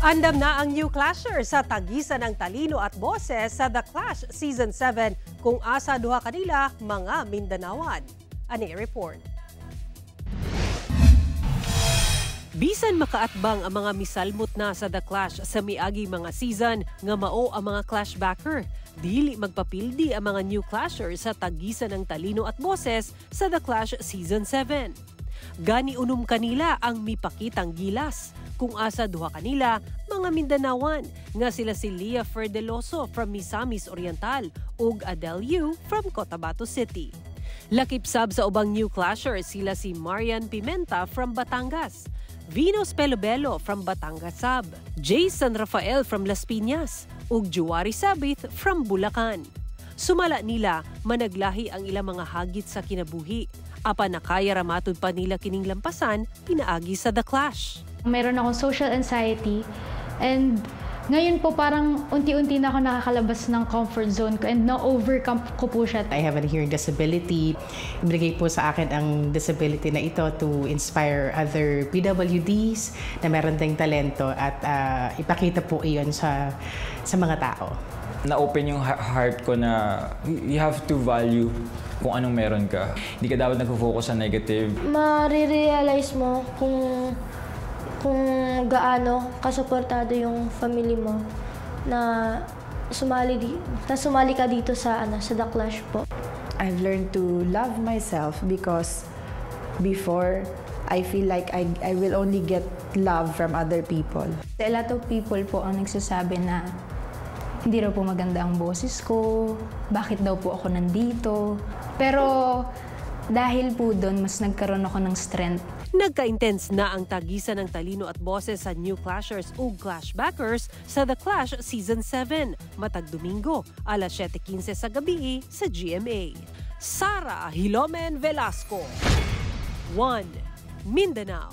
Andam na ang new clasher sa tagisan ng talino at boses sa The Clash Season 7 kung asa duha kanila mga Mindanawan. Ani report. Bisan makaatbang ang mga misalmot na sa The Clash sa miagi mga season nga mao ang mga clashbacker. Dili magpapildi ang mga new clasher sa tagisan ng talino at boses sa The Clash Season 7. Gani unom kanila ang mipakitang gilas. Kung asa duha kanila, mga Mindanawan nga sila si Leah Ferdeloso from Misamis Oriental ug Adele Yu from Cotabato City. Lakip sab sa ubang new clasher sila si Marian Pimenta from Batangas, Venus Pelobelo from Batangas Sab, Jason Rafael from Las Piñas ug Juwari Sabith from Bulacan. Sumala nila managlahi ang ilang mga hagit sa kinabuhi. Apan nakaya ramatod pa nila kining lampasan pinaagi sa The Clash. Meron akong social anxiety and ngayon po parang unti-unti na ako nakakalabas ng comfort zone ko and na-overcome ko po siya. I have a hearing disability. Ibigay po sa akin ang disability na ito to inspire other PWDs na meron ding talento at ipakita po iyon sa mga tao. Na-open yung heart ko na you have to value kung anong meron ka. Hindi ka dapat nag-focus sa negative. Marirealize mo kung gaano kasuportado yung family mo na sumali ka dito sa The Clash po. I've learned to love myself because before I feel like I will only get love from other people. A lot of people po ang nagsasabi na hindi raw po maganda ang boses ko, bakit daw po ako nandito. Pero dahil po doon, mas nagkaroon ako ng strength. Nagka-intense na ang tagisan ng talino at boses sa new clashers ug clashbackers sa The Clash Season 7, matag Domingo, alas 7:15 sa gabi sa GMA. Sara Hilomen Velasco, 1 Mindanao.